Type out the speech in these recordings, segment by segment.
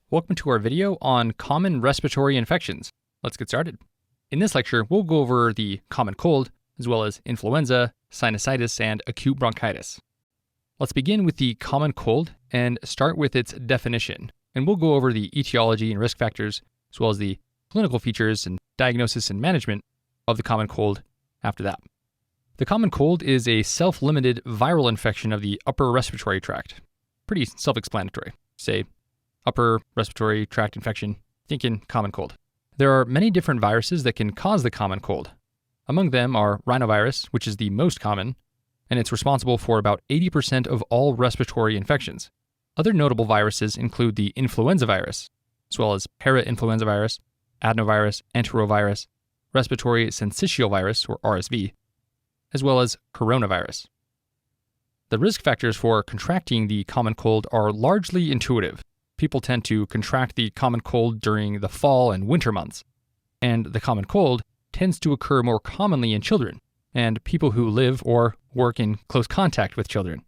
Welcome to our video on common respiratory infections. Let's get started. In this lecture, we'll go over the common cold, as well as influenza, sinusitis, and acute bronchitis. Let's begin with the common cold and start with its definition. And we'll go over the etiology and risk factors, as well as the clinical features and diagnosis and management of the common cold after that. The common cold is a self-limited viral infection of the upper respiratory tract. Pretty self-explanatory. Say, upper respiratory tract infection, thinking common cold. There are many different viruses that can cause the common cold. Among them are rhinovirus, which is the most common, and it's responsible for about 80% of all respiratory infections. Other notable viruses include the influenza virus, as well as parainfluenza virus, adenovirus, enterovirus, respiratory syncytial virus, or RSV, as well as coronavirus. The risk factors for contracting the common cold are largely intuitive. People tend to contract the common cold during the fall and winter months, and the common cold tends to occur more commonly in children and people who live or work in close contact with children,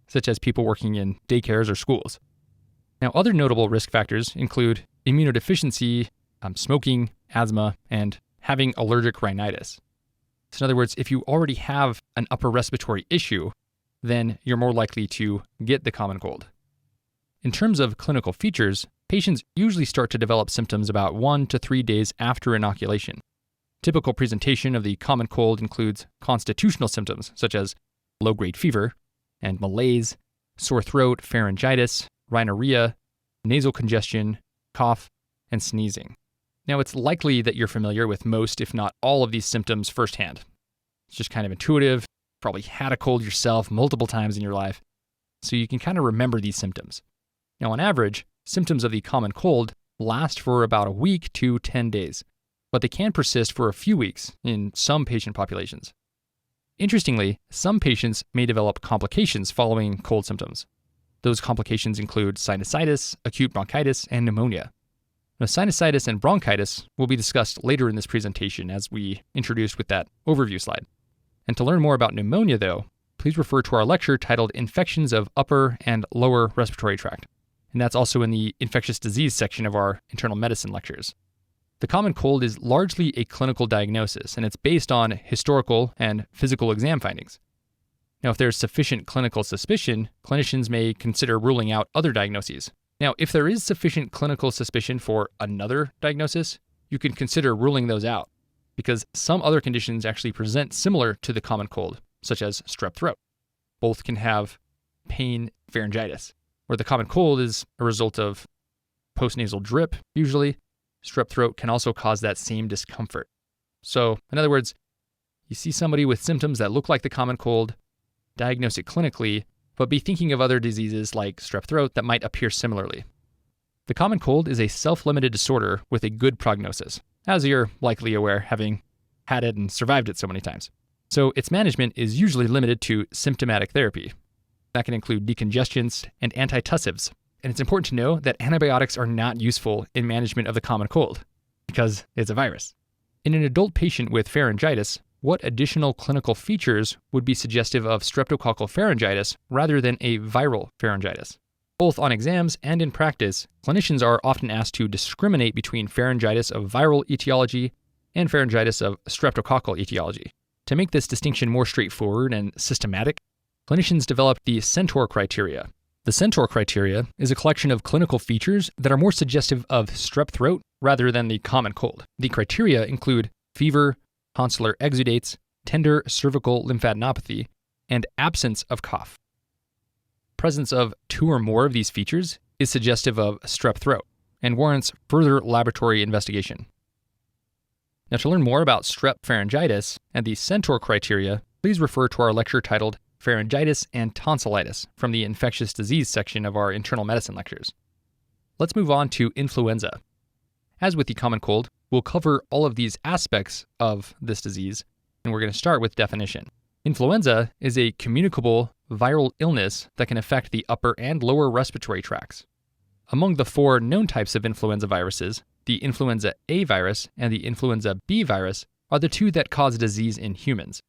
such as people working in daycares or schools. Now, other notable risk factors include immunodeficiency, smoking, asthma, and having allergic rhinitis. So in other words, if you already have an upper respiratory issue, then you're more likely to get the common cold. In terms of clinical features, patients usually start to develop symptoms about 1 to 3 days after inoculation. Typical presentation of the common cold includes constitutional symptoms such as low-grade fever and malaise, sore throat, pharyngitis, rhinorrhea, nasal congestion, cough, and sneezing. Now, it's likely that you're familiar with most, if not all, of these symptoms firsthand. It's just kind of intuitive, probably had a cold yourself multiple times in your life, so you can kind of remember these symptoms. Now, on average, symptoms of the common cold last for about a week to 10 days, but they can persist for a few weeks in some patient populations. Interestingly, some patients may develop complications following cold symptoms. Those complications include sinusitis, acute bronchitis, and pneumonia. Now, sinusitis and bronchitis will be discussed later in this presentation as we introduced with that overview slide. And to learn more about pneumonia, though, please refer to our lecture titled Infections of Upper and Lower Respiratory Tract. And that's also in the infectious disease section of our internal medicine lectures. The common cold is largely a clinical diagnosis, and it's based on historical and physical exam findings. Now, if there's sufficient clinical suspicion, clinicians may consider ruling out other diagnoses. Now, if there is sufficient clinical suspicion for another diagnosis, you can consider ruling those out, because some other conditions actually present similar to the common cold, such as strep throat. Both can have pain, pharyngitis. Where the common cold is a result of postnasal drip, usually, strep throat can also cause that same discomfort. So, in other words, you see somebody with symptoms that look like the common cold, diagnose it clinically, but be thinking of other diseases like strep throat that might appear similarly. The common cold is a self-limited disorder with a good prognosis, as you're likely aware, having had it and survived it so many times. So its management is usually limited to symptomatic therapy. That can include decongestants and antitussives. And it's important to know that antibiotics are not useful in management of the common cold because it's a virus. In an adult patient with pharyngitis, what additional clinical features would be suggestive of streptococcal pharyngitis rather than a viral pharyngitis? Both on exams and in practice, clinicians are often asked to discriminate between pharyngitis of viral etiology and pharyngitis of streptococcal etiology. To make this distinction more straightforward and systematic, clinicians developed the Centaur criteria. The Centaur criteria is a collection of clinical features that are more suggestive of strep throat rather than the common cold. The criteria include fever, tonsillar exudates, tender cervical lymphadenopathy, and absence of cough. Presence of 2 or more of these features is suggestive of strep throat and warrants further laboratory investigation. Now, to learn more about strep pharyngitis and the Centaur criteria, please refer to our lecture titled Pharyngitis and Tonsillitis from the infectious disease section of our internal medicine lectures. Let's move on to influenza. As with the common cold, we'll cover all of these aspects of this disease, and we're going to start with definition. Influenza is a communicable viral illness that can affect the upper and lower respiratory tracts. Among the 4 known types of influenza viruses, the influenza A virus and the influenza B virus are the 2 that cause disease in humans.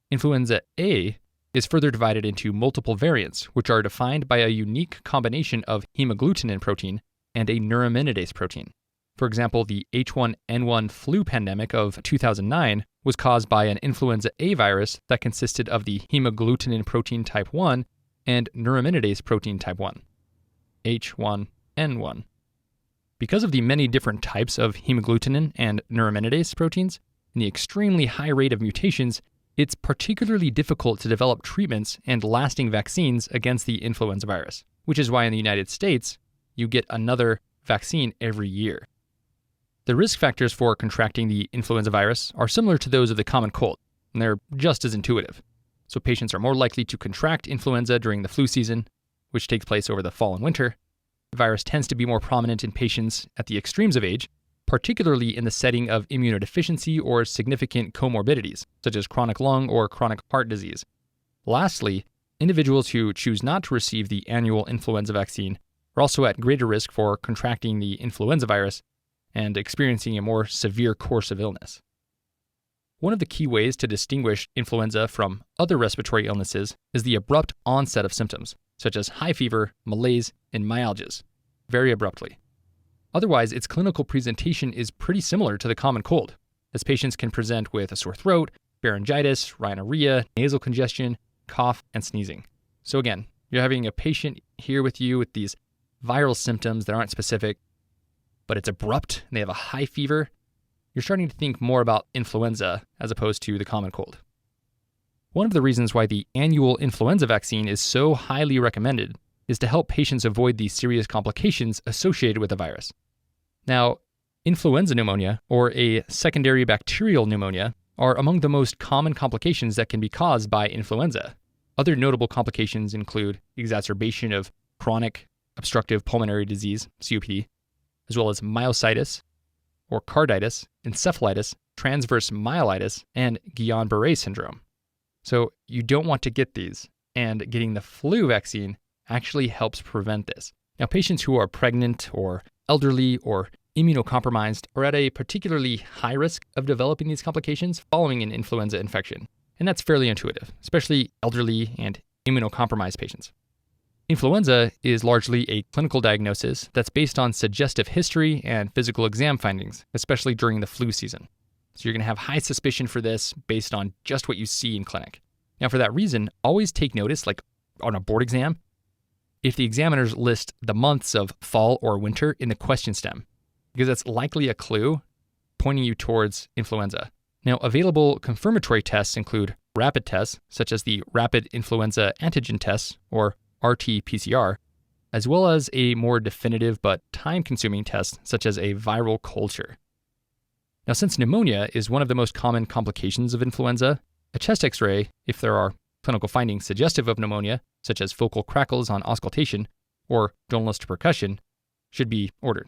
Influenza A is further divided into multiple variants, which are defined by a unique combination of hemagglutinin protein and a neuraminidase protein. For example, the H1N1 flu pandemic of 2009 was caused by an influenza A virus that consisted of the hemagglutinin protein type 1 and neuraminidase protein type 1, H1N1. Because of the many different types of hemagglutinin and neuraminidase proteins and the extremely high rate of mutations, it's particularly difficult to develop treatments and lasting vaccines against the influenza virus, which is why in the United States, you get another vaccine every year. The risk factors for contracting the influenza virus are similar to those of the common cold, and they're just as intuitive. So patients are more likely to contract influenza during the flu season, which takes place over the fall and winter. The virus tends to be more prominent in patients at the extremes of age, particularly in the setting of immunodeficiency or significant comorbidities, such as chronic lung or chronic heart disease. Lastly, individuals who choose not to receive the annual influenza vaccine are also at greater risk for contracting the influenza virus and experiencing a more severe course of illness. One of the key ways to distinguish influenza from other respiratory illnesses is the abrupt onset of symptoms, such as high fever, malaise, and myalgias, very abruptly. Otherwise, its clinical presentation is pretty similar to the common cold, as patients can present with a sore throat, pharyngitis, rhinorrhea, nasal congestion, cough, and sneezing. So again, you're having a patient here with you with these viral symptoms that aren't specific, but it's abrupt and they have a high fever. You're starting to think more about influenza as opposed to the common cold. One of the reasons why the annual influenza vaccine is so highly recommended is to help patients avoid the serious complications associated with the virus. Now, influenza pneumonia, or a secondary bacterial pneumonia, are among the most common complications that can be caused by influenza. Other notable complications include exacerbation of chronic obstructive pulmonary disease, COPD, as well as myositis or carditis, encephalitis, transverse myelitis, and Guillain-Barré syndrome. So you don't want to get these, and getting the flu vaccine actually helps prevent this. Now, patients who are pregnant or elderly or immunocompromised are at a particularly high risk of developing these complications following an influenza infection, and that's fairly intuitive, especially elderly and immunocompromised patients. Influenza is largely a clinical diagnosis that's based on suggestive history and physical exam findings, especially during the flu season. So you're going to have high suspicion for this based on just what you see in clinic. Now, for that reason, always take notice, like on a board exam, if the examiners list the months of fall or winter in the question stem, because that's likely a clue pointing you towards influenza. Now, available confirmatory tests include rapid tests, such as the Rapid Influenza Antigen Test, or RT-PCR, as well as a more definitive but time-consuming test, such as a viral culture. Now, since pneumonia is one of the most common complications of influenza, a chest X-ray, if there are clinical findings suggestive of pneumonia, such as focal crackles on auscultation or journalist percussion, should be ordered.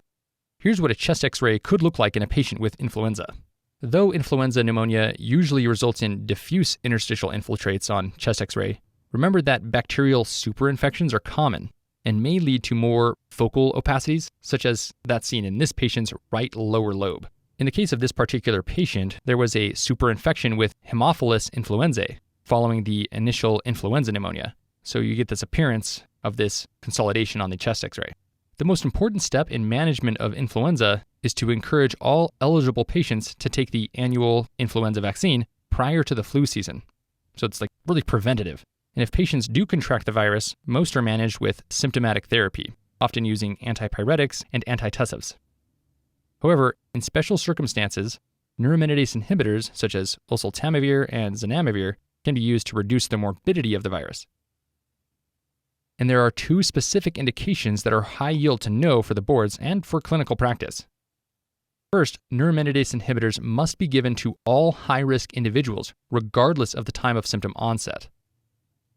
Here's what a chest X-ray could look like in a patient with influenza. Though influenza pneumonia usually results in diffuse interstitial infiltrates on chest X-ray, remember that bacterial superinfections are common and may lead to more focal opacities, such as that seen in this patient's right lower lobe. In the case of this particular patient, there was a superinfection with Haemophilus influenzae following the initial influenza pneumonia, so you get this appearance of this consolidation on the chest X-ray. The most important step in management of influenza is to encourage all eligible patients to take the annual influenza vaccine prior to the flu season. So it's like really preventative. And if patients do contract the virus, most are managed with symptomatic therapy, often using antipyretics and antitussives. However, in special circumstances, neuraminidase inhibitors such as oseltamivir and zanamivir can be used to reduce the morbidity of the virus. And there are two specific indications that are high yield to know for the boards and for clinical practice. First, neuraminidase inhibitors must be given to all high-risk individuals, regardless of the time of symptom onset.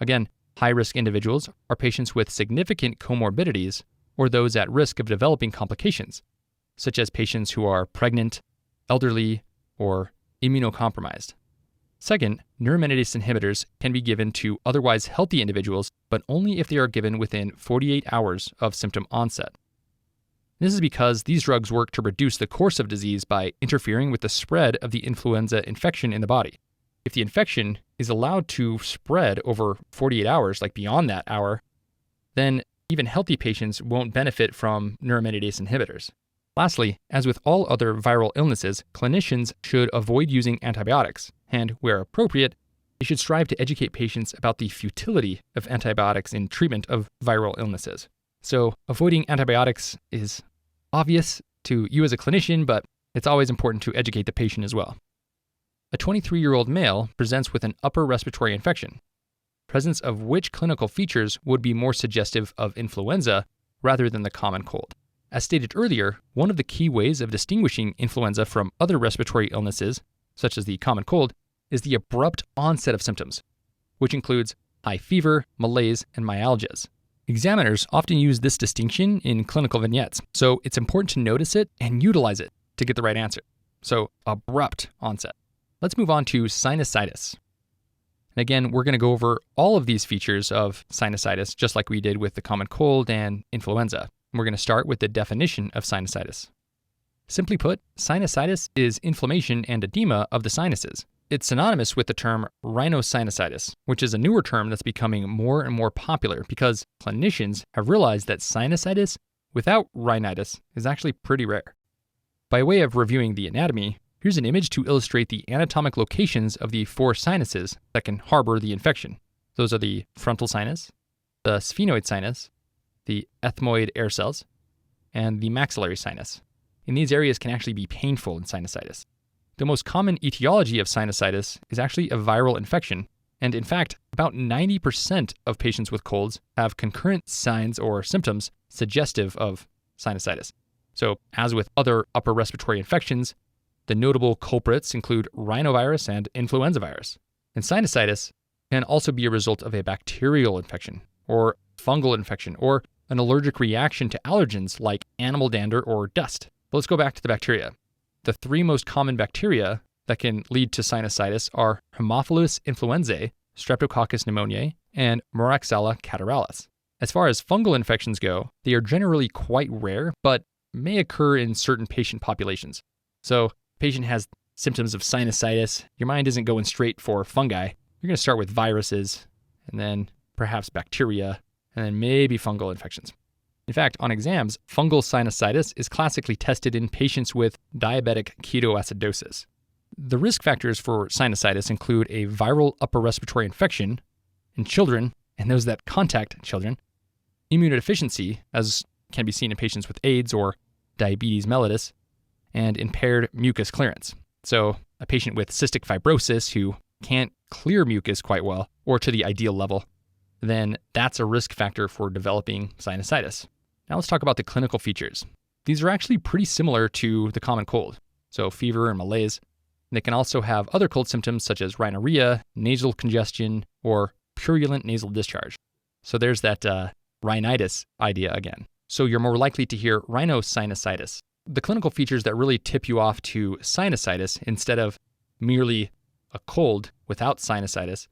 Again, high-risk individuals are patients with significant comorbidities or those at risk of developing complications, such as patients who are pregnant, elderly, or immunocompromised. Second, neuraminidase inhibitors can be given to otherwise healthy individuals, but only if they are given within 48 hours of symptom onset. This is because these drugs work to reduce the course of disease by interfering with the spread of the influenza infection in the body. If the infection is allowed to spread over 48 hours, like beyond that hour, then even healthy patients won't benefit from neuraminidase inhibitors. Lastly, as with all other viral illnesses, clinicians should avoid using antibiotics, and where appropriate, they should strive to educate patients about the futility of antibiotics in treatment of viral illnesses. So, avoiding antibiotics is obvious to you as a clinician, but it's always important to educate the patient as well. A 23-year-old male presents with an upper respiratory infection, presence of which clinical features would be more suggestive of influenza rather than the common cold. As stated earlier, one of the key ways of distinguishing influenza from other respiratory illnesses, such as the common cold, is the abrupt onset of symptoms, which includes high fever, malaise, and myalgias. Examiners often use this distinction in clinical vignettes, so it's important to notice it and utilize it to get the right answer. So, abrupt onset. Let's move on to sinusitis. And again, we're going to go over all of these features of sinusitis, just like we did with the common cold and influenza. We're going to start with the definition of sinusitis. Simply put, sinusitis is inflammation and edema of the sinuses. It's synonymous with the term rhinosinusitis, which is a newer term that's becoming more and more popular because clinicians have realized that sinusitis without rhinitis is actually pretty rare. By way of reviewing the anatomy, here's an image to illustrate the anatomic locations of the 4 sinuses that can harbor the infection. Those are the frontal sinus, the sphenoid sinus, the ethmoid air cells, and the maxillary sinus. And these areas can actually be painful in sinusitis. The most common etiology of sinusitis is actually a viral infection, and in fact, about 90% of patients with colds have concurrent signs or symptoms suggestive of sinusitis. So, as with other upper respiratory infections, the notable culprits include rhinovirus and influenza virus. And sinusitis can also be a result of a bacterial infection, or fungal infection, or an allergic reaction to allergens like animal dander or dust. But let's go back to the bacteria. The 3 most common bacteria that can lead to sinusitis are Haemophilus influenzae, Streptococcus pneumoniae, and Moraxella catarrhalis. As far as fungal infections go, they are generally quite rare, but may occur in certain patient populations. So, if a patient has symptoms of sinusitis, your mind isn't going straight for fungi. You're going to start with viruses, and then perhaps bacteria, and then maybe fungal infections. In fact, on exams, fungal sinusitis is classically tested in patients with diabetic ketoacidosis. The risk factors for sinusitis include a viral upper respiratory infection in children and those that contact children, immunodeficiency, as can be seen in patients with AIDS or diabetes mellitus, and impaired mucus clearance. So, a patient with cystic fibrosis who can't clear mucus quite well or to the ideal level, then that's a risk factor for developing sinusitis. Now let's talk about the clinical features. These are actually pretty similar to the common cold, so fever and malaise. They can also have other cold symptoms such as rhinorrhea, nasal congestion, or purulent nasal discharge. So there's that rhinitis idea again. So you're more likely to hear rhinosinusitis. The clinical features that really tip you off to sinusitis instead of merely a cold without sinusitis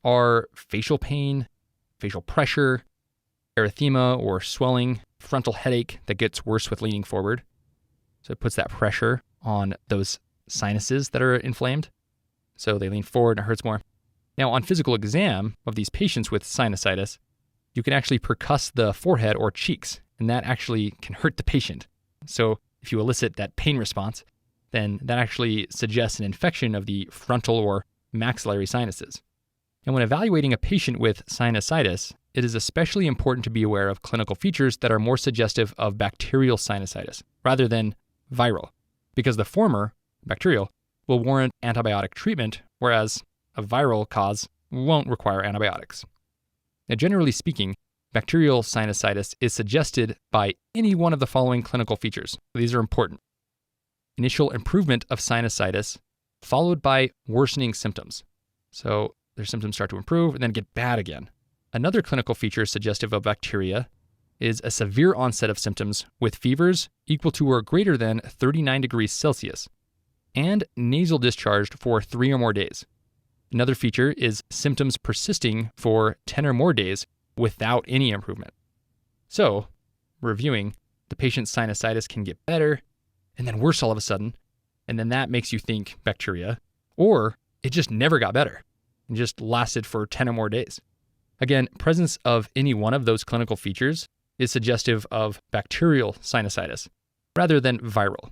are facial pain, facial pressure, erythema or swelling, frontal headache that gets worse with leaning forward. So it puts that pressure on those sinuses that are inflamed. So they lean forward and it hurts more. Now, on physical exam of these patients with sinusitis, you can actually percuss the forehead or cheeks, and that actually can hurt the patient. So if you elicit that pain response, then that actually suggests an infection of the frontal or maxillary sinuses. And when evaluating a patient with sinusitis, it is especially important to be aware of clinical features that are more suggestive of bacterial sinusitis rather than viral, because the former, bacterial, will warrant antibiotic treatment, whereas a viral cause won't require antibiotics. Now, generally speaking, bacterial sinusitis is suggested by any one of the following clinical features. These are important. Initial improvement of sinusitis, followed by worsening symptoms. So their symptoms start to improve and then get bad again. Another clinical feature suggestive of bacteria is a severe onset of symptoms with fevers equal to or greater than 39 degrees Celsius and nasal discharge for 3 or more days. Another feature is symptoms persisting for 10 or more days without any improvement. So, reviewing, the patient's sinusitis can get better and then worse all of a sudden, and then that makes you think bacteria, or it just never got better and just lasted for 10 or more days. Again, presence of any one of those clinical features is suggestive of bacterial sinusitis rather than viral.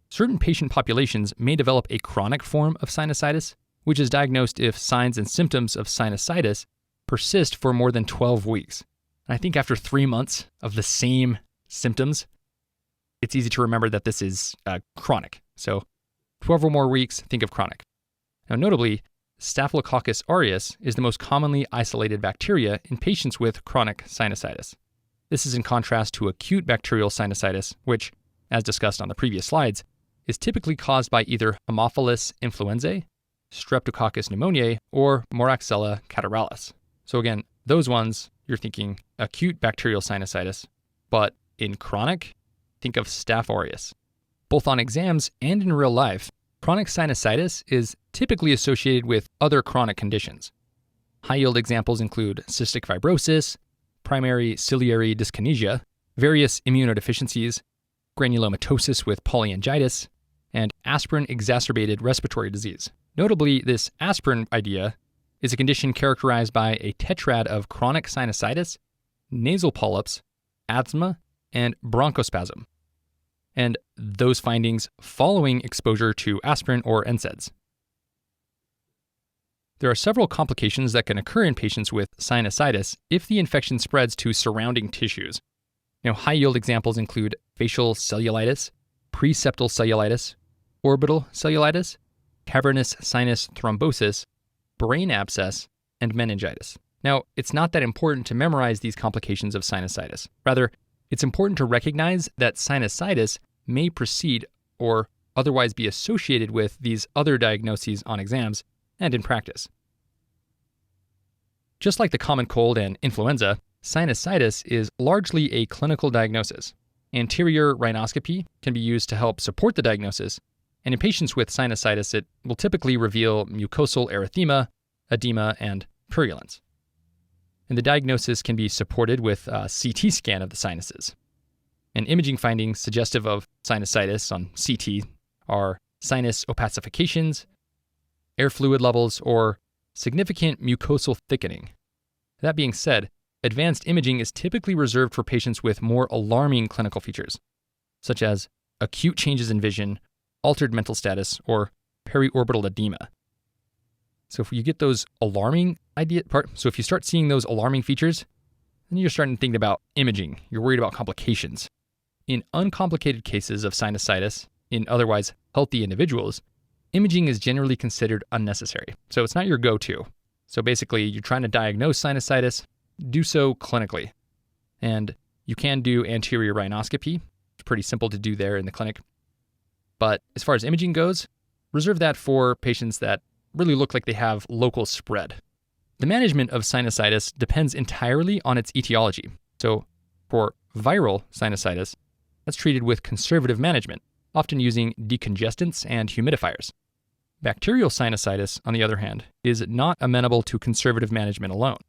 Certain patient populations may develop a chronic form of sinusitis, which is diagnosed if signs and symptoms of sinusitis persist for more than 12 weeks. And I think after 3 months of the same symptoms, it's easy to remember that this is chronic. So 12 or more weeks, think of chronic. Now, notably, Staphylococcus aureus is the most commonly isolated bacteria in patients with chronic sinusitis. This is in contrast to acute bacterial sinusitis, which, as discussed on the previous slides, is typically caused by either Haemophilus influenzae, Streptococcus pneumoniae, or Moraxella catarrhalis. So again, those ones, you're thinking acute bacterial sinusitis, but in chronic, think of Staph aureus. Both on exams and in real life, chronic sinusitis is typically associated with other chronic conditions. High-yield examples include cystic fibrosis, primary ciliary dyskinesia, various immunodeficiencies, granulomatosis with polyangiitis, and aspirin-exacerbated respiratory disease. Notably, this aspirin idea is a condition characterized by a tetrad of chronic sinusitis, nasal polyps, asthma, and bronchospasm, and those findings following exposure to aspirin or NSAIDs. There are several complications that can occur in patients with sinusitis if the infection spreads to surrounding tissues. High-yield examples include facial cellulitis, preseptal cellulitis, orbital cellulitis, cavernous sinus thrombosis, brain abscess, and meningitis. Now, it's not that important to memorize these complications of sinusitis. Rather, it's important to recognize that sinusitis may precede or otherwise be associated with these other diagnoses on exams and in practice. Just like the common cold and influenza, sinusitis is largely a clinical diagnosis. Anterior rhinoscopy can be used to help support the diagnosis, and in patients with sinusitis, it will typically reveal mucosal erythema, edema, and purulence. And the diagnosis can be supported with a CT scan of the sinuses. And imaging findings suggestive of sinusitis on CT are sinus opacifications, air fluid levels, or significant mucosal thickening. That being said, advanced imaging is typically reserved for patients with more alarming clinical features, such as acute changes in vision, altered mental status, or periorbital edema. So if you get those if you start seeing those alarming features, then you're starting to think about imaging. You're worried about complications. In uncomplicated cases of sinusitis in otherwise healthy individuals, imaging is generally considered unnecessary. So it's not your go-to. So basically, you're trying to diagnose sinusitis, do so clinically. And you can do anterior rhinoscopy. It's pretty simple to do there in the clinic. But as far as imaging goes, reserve that for patients that really look like they have local spread. The management of sinusitis depends entirely on its etiology. So for viral sinusitis, that's treated with conservative management, often using decongestants and humidifiers. Bacterial sinusitis, on the other hand, is not amenable to conservative management alone.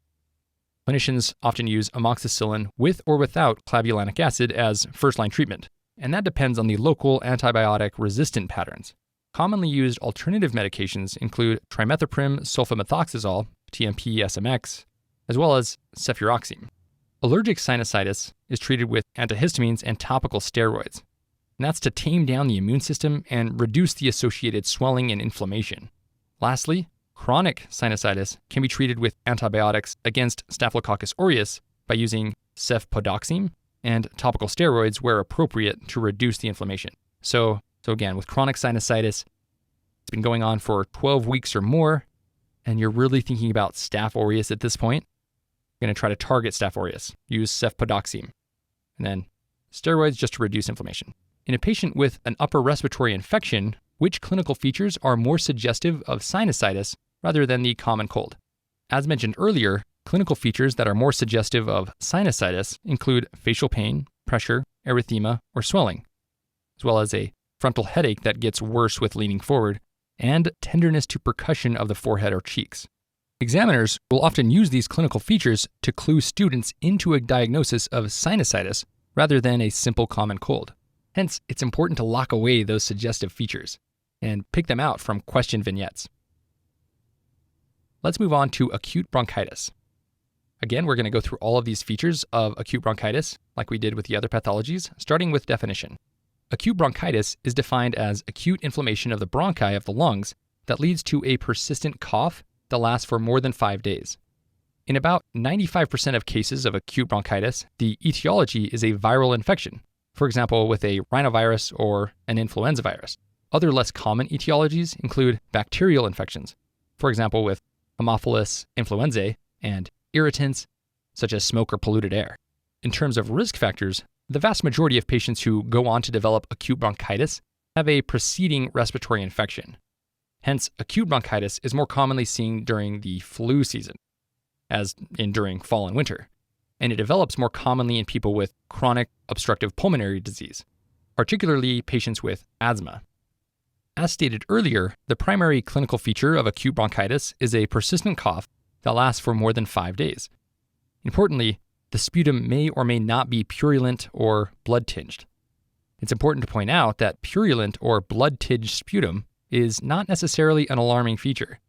Clinicians often use amoxicillin with or without clavulanic acid as first-line treatment, and that depends on the local antibiotic resistant patterns. Commonly used alternative medications include trimethoprim sulfamethoxazole, TMP-SMX, as well as cefuroxime. Allergic sinusitis is treated with antihistamines and topical steroids, and that's to tame down the immune system and reduce the associated swelling and inflammation. Lastly, chronic sinusitis can be treated with antibiotics against Staphylococcus aureus by using cefpodoxime and topical steroids where appropriate to reduce the inflammation. So again, with chronic sinusitis, it's been going on for 12 weeks or more, and you're really thinking about Staph aureus at this point, you're going to try to target Staph aureus. Use cefpodoxime, and then steroids just to reduce inflammation. In a patient with an upper respiratory infection, which clinical features are more suggestive of sinusitis rather than the common cold? As mentioned earlier, clinical features that are more suggestive of sinusitis include facial pain, pressure, erythema, or swelling, as well as a frontal headache that gets worse with leaning forward, and tenderness to percussion of the forehead or cheeks. Examiners will often use these clinical features to clue students into a diagnosis of sinusitis rather than a simple common cold. Hence, it's important to lock away those suggestive features and pick them out from question vignettes. Let's move on to acute bronchitis. Again, we're going to go through all of these features of acute bronchitis, like we did with the other pathologies, starting with definition. Acute bronchitis is defined as acute inflammation of the bronchi of the lungs that leads to a persistent cough that lasts for more than 5 days. In about 95% of cases of acute bronchitis, the etiology is a viral infection, for example, with a rhinovirus or an influenza virus. Other less common etiologies include bacterial infections, for example, with Haemophilus influenzae, and irritants, such as smoke or polluted air. In terms of risk factors, the vast majority of patients who go on to develop acute bronchitis have a preceding respiratory infection. Hence, acute bronchitis is more commonly seen during the flu season, as in during fall and winter, and it develops more commonly in people with chronic obstructive pulmonary disease, particularly patients with asthma. As stated earlier, the primary clinical feature of acute bronchitis is a persistent cough that lasts for more than 5 days. Importantly, the sputum may or may not be purulent or blood-tinged. It's important to point out that purulent or blood-tinged sputum is not necessarily an alarming feature.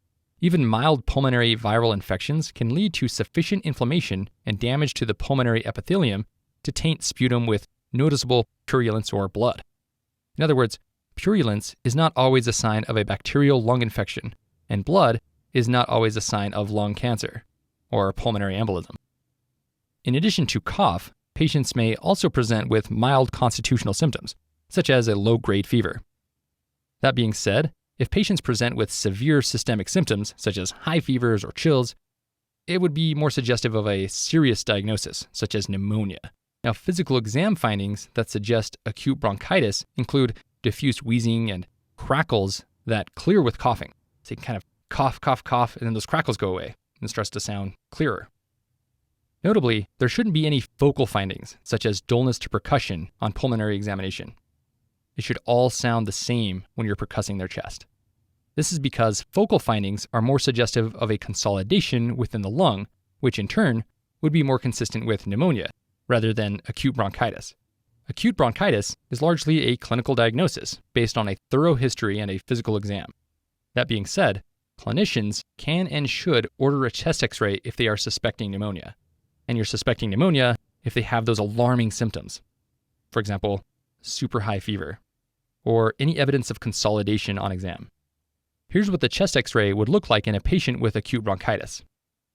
Even mild pulmonary viral infections can lead to sufficient inflammation and damage to the pulmonary epithelium to taint sputum with noticeable purulence or blood. In other words, purulence is not always a sign of a bacterial lung infection, and blood is not always a sign of lung cancer or pulmonary embolism. In addition to cough, patients may also present with mild constitutional symptoms, such as a low-grade fever. That being said, if patients present with severe systemic symptoms, such as high fevers or chills, it would be more suggestive of a serious diagnosis, such as pneumonia. Now, physical exam findings that suggest acute bronchitis include diffuse wheezing and crackles that clear with coughing. So you can kind of cough, cough, cough, and then those crackles go away and starts to sound clearer. Notably, there shouldn't be any focal findings, such as dullness to percussion on pulmonary examination. It should all sound the same when you're percussing their chest. This is because focal findings are more suggestive of a consolidation within the lung, which in turn would be more consistent with pneumonia, rather than acute bronchitis. Acute bronchitis is largely a clinical diagnosis based on a thorough history and a physical exam. That being said, clinicians can and should order a chest x-ray if they are suspecting pneumonia. And you're suspecting pneumonia if they have those alarming symptoms. For example, super high fever, or any evidence of consolidation on exam. Here's what the chest x-ray would look like in a patient with acute bronchitis.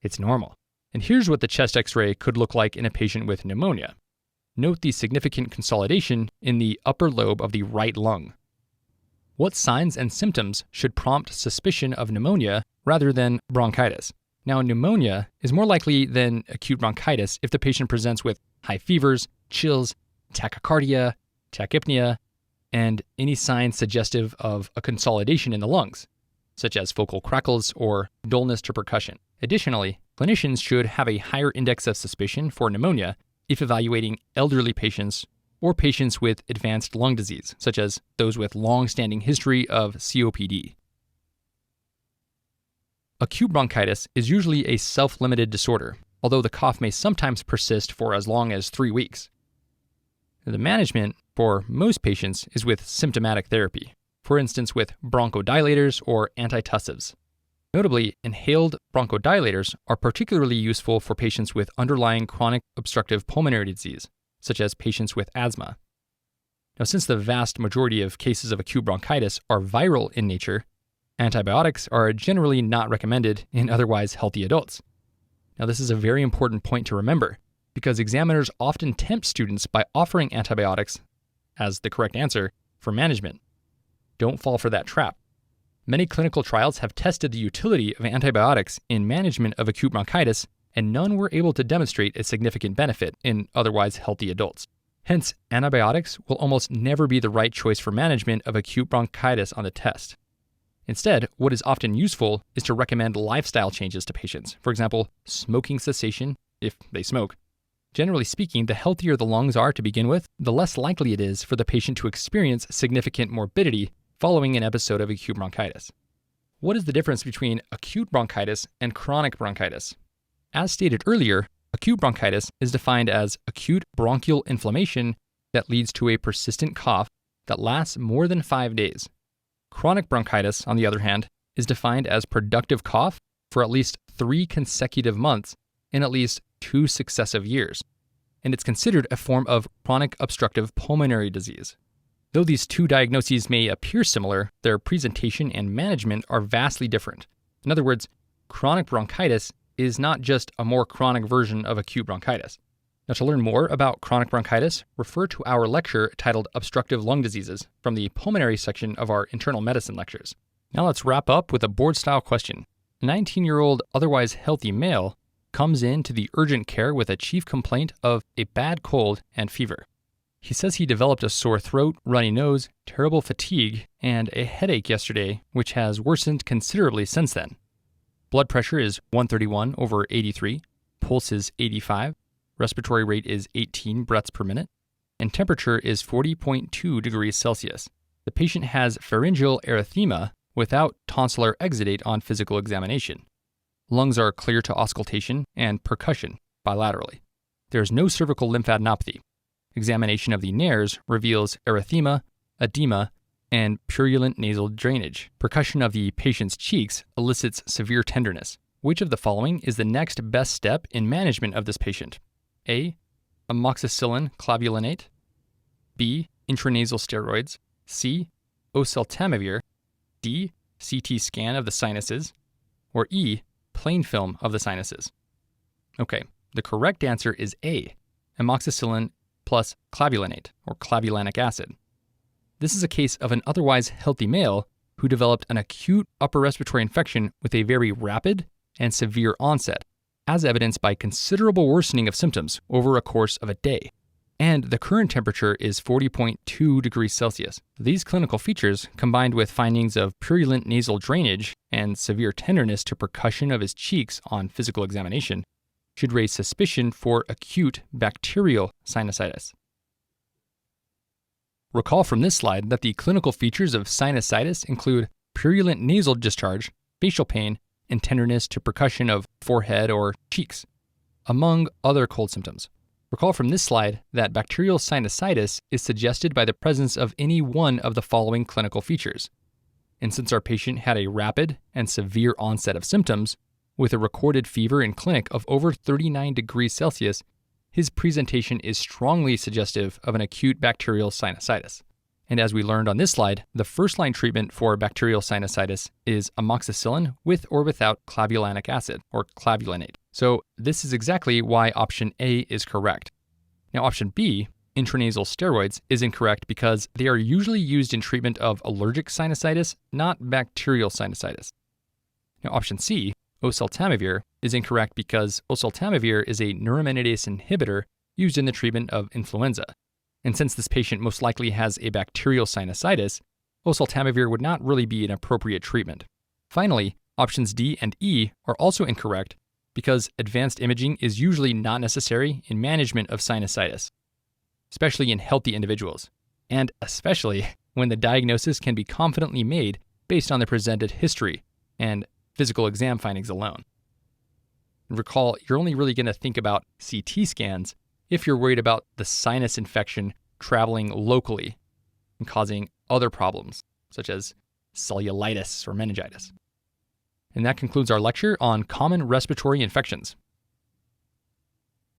It's normal. And here's what the chest x-ray could look like in a patient with pneumonia. Note the significant consolidation in the upper lobe of the right lung. What signs and symptoms should prompt suspicion of pneumonia rather than bronchitis? Now, pneumonia is more likely than acute bronchitis if the patient presents with high fevers, chills, tachycardia, tachypnea, and any signs suggestive of a consolidation in the lungs, such as focal crackles or dullness to percussion. Additionally, clinicians should have a higher index of suspicion for pneumonia if evaluating elderly patients or patients with advanced lung disease, such as those with long-standing history of COPD. Acute bronchitis is usually a self-limited disorder, although the cough may sometimes persist for as long as 3 weeks. The management for most patients is with symptomatic therapy, for instance with bronchodilators or antitussives. Notably, inhaled bronchodilators are particularly useful for patients with underlying chronic obstructive pulmonary disease, such as patients with asthma. Now, since the vast majority of cases of acute bronchitis are viral in nature, antibiotics are generally not recommended in otherwise healthy adults. Now, this is a very important point to remember, because examiners often tempt students by offering antibiotics as the correct answer for management. Don't fall for that trap. Many clinical trials have tested the utility of antibiotics in management of acute bronchitis, and none were able to demonstrate a significant benefit in otherwise healthy adults. Hence, antibiotics will almost never be the right choice for management of acute bronchitis on the test. Instead, what is often useful is to recommend lifestyle changes to patients. For example, smoking cessation, if they smoke. Generally speaking, the healthier the lungs are to begin with, the less likely it is for the patient to experience significant morbidity following an episode of acute bronchitis. What is the difference between acute bronchitis and chronic bronchitis? As stated earlier, acute bronchitis is defined as acute bronchial inflammation that leads to a persistent cough that lasts more than 5 days. Chronic bronchitis, on the other hand, is defined as productive cough for at least 3 consecutive months in at least 2 successive years, and it's considered a form of chronic obstructive pulmonary disease. Though these two diagnoses may appear similar, their presentation and management are vastly different. In other words, chronic bronchitis is not just a more chronic version of acute bronchitis. Now, to learn more about chronic bronchitis, refer to our lecture titled Obstructive Lung Diseases from the pulmonary section of our internal medicine lectures. Now let's wrap up with a board-style question. A 19-year-old otherwise healthy male comes in to the urgent care with a chief complaint of a bad cold and fever. He says he developed a sore throat, runny nose, terrible fatigue, and a headache yesterday, which has worsened considerably since then. Blood pressure is 131/83, pulse is 85, respiratory rate is 18 breaths per minute, and temperature is 40.2 degrees Celsius. The patient has pharyngeal erythema without tonsillar exudate on physical examination. Lungs are clear to auscultation and percussion bilaterally. There is no cervical lymphadenopathy. Examination of the nares reveals erythema, edema, and purulent nasal drainage. Percussion of the patient's cheeks elicits severe tenderness. Which of the following is the next best step in management of this patient? A. Amoxicillin clavulanate. B. Intranasal steroids. C. Oseltamivir. D. CT scan of the sinuses. Or E. Plain film of the sinuses. Okay, the correct answer is A. Amoxicillin plus clavulanate, or clavulanic acid. This is a case of an otherwise healthy male who developed an acute upper respiratory infection with a very rapid and severe onset, as evidenced by considerable worsening of symptoms over a course of a day. And the current temperature is 40.2 degrees Celsius. These clinical features, combined with findings of purulent nasal drainage and severe tenderness to percussion of his cheeks on physical examination, should raise suspicion for acute bacterial sinusitis. Recall from this slide that the clinical features of sinusitis include purulent nasal discharge, facial pain, and tenderness to percussion of forehead or cheeks, among other cold symptoms. Recall from this slide that bacterial sinusitis is suggested by the presence of any one of the following clinical features. And since our patient had a rapid and severe onset of symptoms, with a recorded fever in clinic of over 39 degrees Celsius, his presentation is strongly suggestive of an acute bacterial sinusitis. And as we learned on this slide, the first-line treatment for bacterial sinusitis is amoxicillin with or without clavulanic acid, or clavulanate. So this is exactly why option A is correct. Now option B, intranasal steroids, is incorrect because they are usually used in treatment of allergic sinusitis, not bacterial sinusitis. Now option C, oseltamivir, is incorrect because oseltamivir is a neuraminidase inhibitor used in the treatment of influenza. And since this patient most likely has a bacterial sinusitis, oseltamivir would not really be an appropriate treatment. Finally, options D and E are also incorrect because advanced imaging is usually not necessary in management of sinusitis, especially in healthy individuals, and especially when the diagnosis can be confidently made based on the presented history and physical exam findings alone. Recall, you're only really going to think about CT scans if you're worried about the sinus infection traveling locally and causing other problems, such as cellulitis or meningitis. And that concludes our lecture on common respiratory infections.